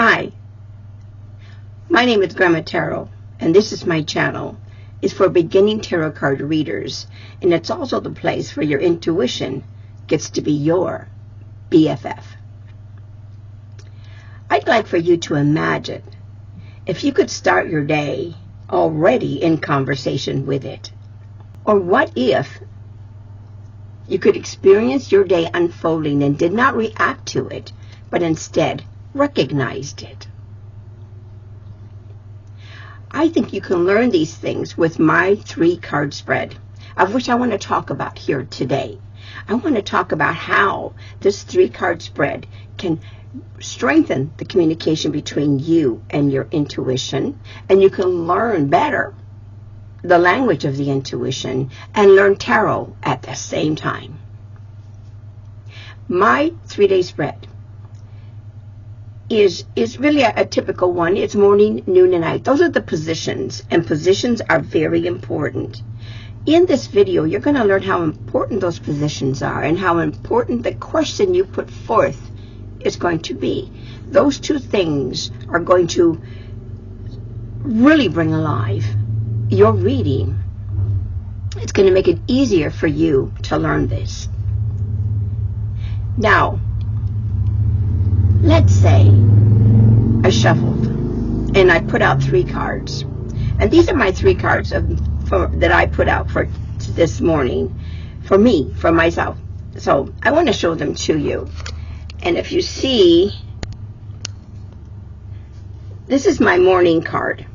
Hi, my name is Grandma Tarot, and this is my channel. It's for beginning tarot card readers, and it's also the place where your intuition gets to be your BFF. I'd like for you to imagine if you could start your day already in conversation with it. Or what if you could experience your day unfolding and did not react to it, but instead recognized it? I think you can learn these things with my 3-card spread, of which I want to talk about here today. I want to talk about how this 3-card spread can strengthen the communication between you and your intuition, and you can learn better the language of the intuition and learn tarot at the same time. My 3-day spread is really a typical one. It's morning, noon, and night. Those are the positions, and positions are very important. In this video, you're going to learn how important those positions are and how important the question you put forth is going to be. Those two things are going to really bring alive your reading. It's going to make it easier for you to learn this. Now, let's say I shuffled and I put out 3 cards. And these are my 3 cards that I put out for this morning, for me, for myself. So I want to show them to you. And if you see, this is my morning card,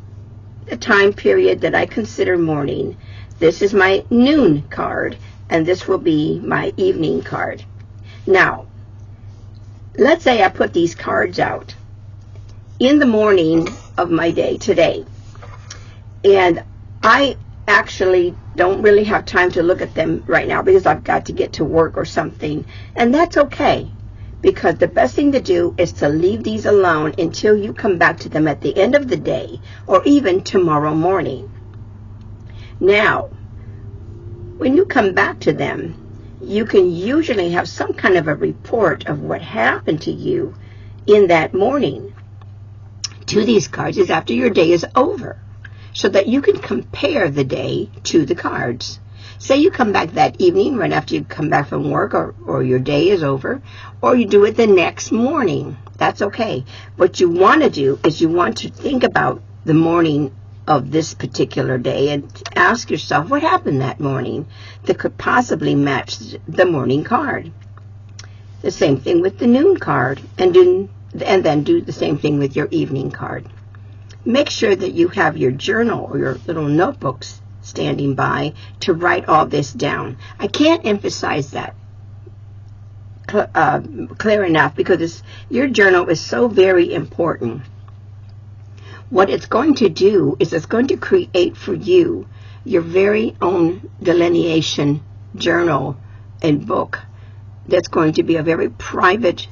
the time period that I consider morning. This is my noon card, and this will be my evening card. Now, let's say I put these cards out in the morning of my day today, and I actually don't really have time to look at them right now because I've got to get to work or something, and that's okay, because the best thing to do is to leave these alone until you come back to them at the end of the day or even tomorrow morning. Now, when you come back to them, you can usually have some kind of a report of what happened to you in that morning to these cards is after your day is over, so that you can compare the day to the cards. Say you come back that evening right after you come back from work, or your day is over, or you do it the next morning. That's okay. What you want to do is you want to think about the morning of this particular day and ask yourself what happened that morning that could possibly match the morning card. The same thing with the noon card, and then do the same thing with your evening card. Make sure that you have your journal or your little notebooks standing by to write all this down. I can't emphasize that clear enough, because your journal is so very important. What it's going to do is it's going to create for you your very own delineation journal and book that's going to be a very private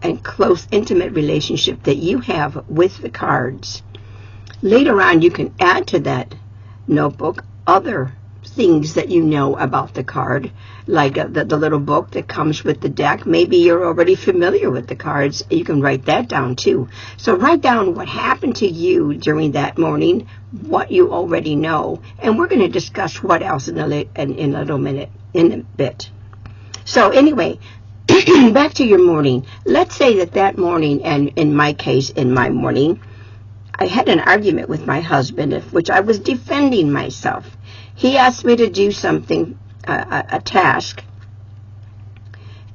and close, intimate relationship that you have with the cards. Later on, you can add to that notebook other things that you know about the card, like the little book that comes with the deck. Maybe you're already familiar with the cards. You can write that down too. So write down what happened to you during that morning, what you already know, and we're going to discuss what else in a bit. So anyway, back to your morning. Let's say that morning, and in my case, in my morning, I had an argument with my husband, of which I was defending myself. He asked me to do something, a task,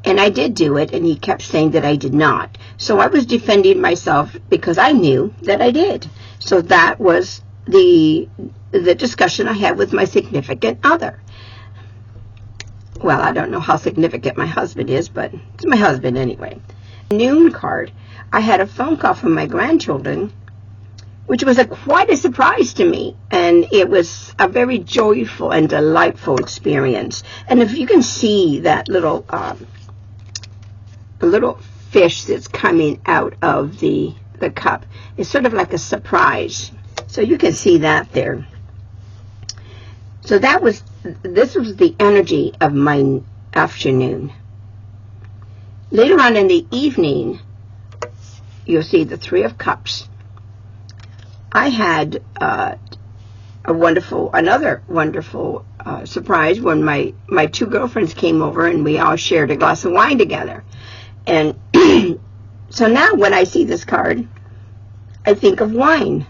and I did do it, and he kept saying that I did not. So I was defending myself because I knew that I did. So that was the discussion I had with my significant other. Well, I don't know how significant my husband is, but it's my husband anyway. Noon card, I had a phone call from my grandchildren, which was quite a surprise to me, and it was a very joyful and delightful experience. And if you can see that little fish that's coming out of the cup, it's sort of like a surprise. So you can see that there. So this was the energy of my afternoon. Later on in the evening, you'll see the Three of Cups. I had another wonderful surprise when my two girlfriends came over and we all shared a glass of wine together. And so now when I see this card, I think of wine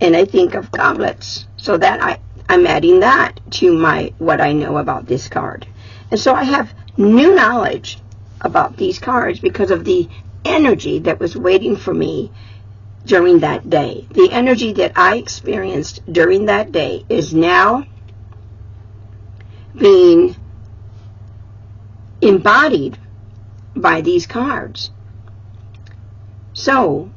and I think of goblets. So that I'm adding that to what I know about this card. And so I have new knowledge about these cards because of the energy that was waiting for me during that day. The energy that I experienced during that day is now being embodied by these cards. So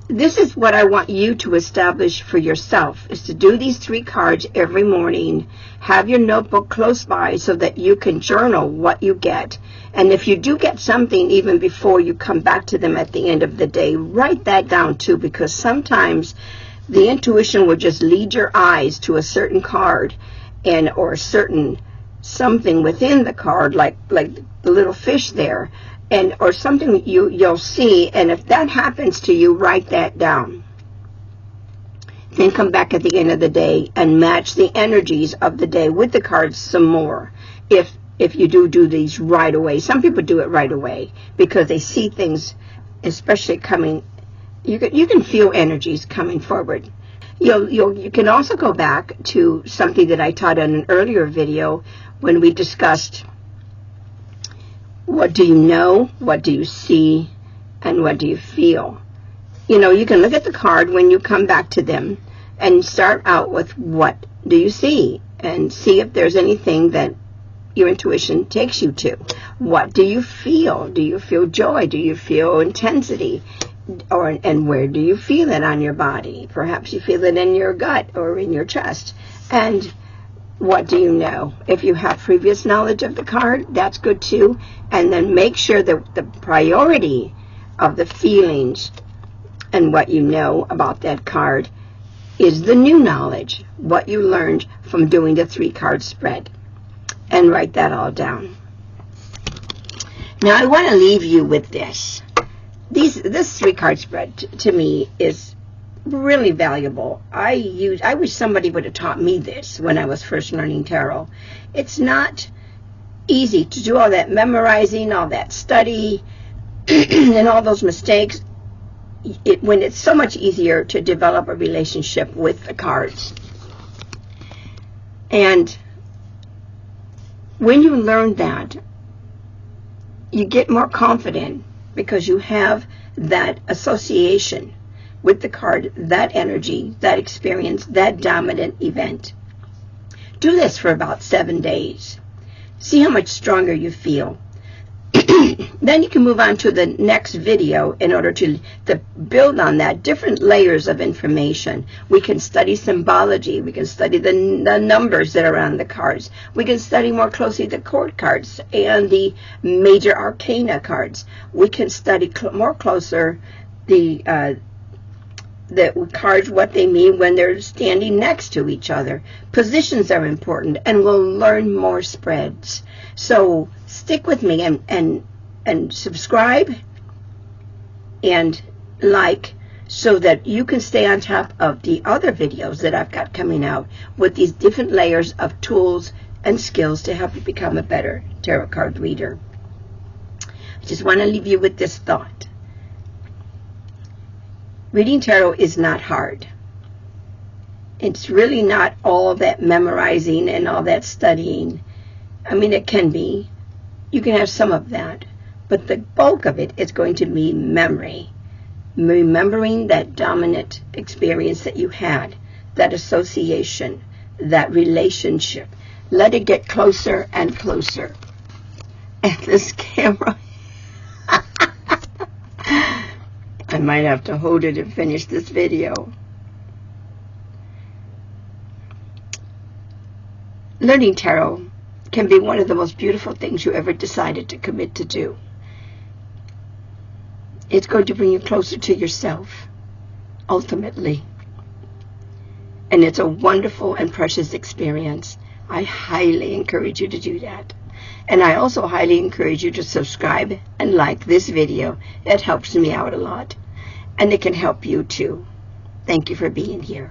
this is what I want you to establish for yourself, is to do these 3 cards every morning. Have your notebook close by so that you can journal what you get. And if you do get something even before you come back to them at the end of the day, write that down too, because sometimes the intuition will just lead your eyes to a certain card or a certain something within the card, like the little fish there, or something you'll see, and if that happens to you, write that down. Then come back at the end of the day and match the energies of the day with the cards some more. If you do these right away. Some people do it right away because they see things, especially coming. You can feel energies coming forward. You can also go back to something that I taught in an earlier video when we discussed what do you know, what do you see, and what do you feel. You can look at the card when you come back to them and start out with what do you see, and see if there's anything that your intuition takes you to. What do you feel? Do you feel joy? Do you feel intensity? And where do you feel it on your body? Perhaps you feel it in your gut or in your chest. And what do you know? If you have previous knowledge of the card, that's good too. And then make sure that the priority of the feelings and what you know about that card is the new knowledge, what you learned from doing the 3-card spread. And write that all down. Now I want to leave you with this. This 3-card spread to me is really valuable. I wish somebody would have taught me this when I was first learning tarot. It's not easy to do all that memorizing, all that study, and all those mistakes when it's so much easier to develop a relationship with the cards. And when you learn that, you get more confident because you have that association with the card, that energy, that experience, that dominant event. Do this for about 7 days. See how much stronger you feel. Then you can move on to the next video in order to build on that, different layers of information. We can study symbology. We can study the numbers that are on the cards. We can study more closely the court cards and the major arcana cards. We can study more closer the cards, what they mean when they're standing next to each other. Positions are important, and we'll learn more spreads. So stick with me and subscribe and like so that you can stay on top of the other videos that I've got coming out with these different layers of tools and skills to help you become a better tarot card reader. I just want to leave you with this thought. Reading tarot is not hard. It's really not all that memorizing and all that studying. I mean, it can be. You can have some of that. But the bulk of it is going to be memory. Remembering that dominant experience that you had, that association, that relationship. Let it get closer and closer. And this camera, I might have to hold it and finish this video. Learning tarot can be one of the most beautiful things you ever decided to commit to do. It's going to bring you closer to yourself, ultimately. And it's a wonderful and precious experience. I highly encourage you to do that. And I also highly encourage you to subscribe and like this video. It helps me out a lot. And it can help you too. Thank you for being here.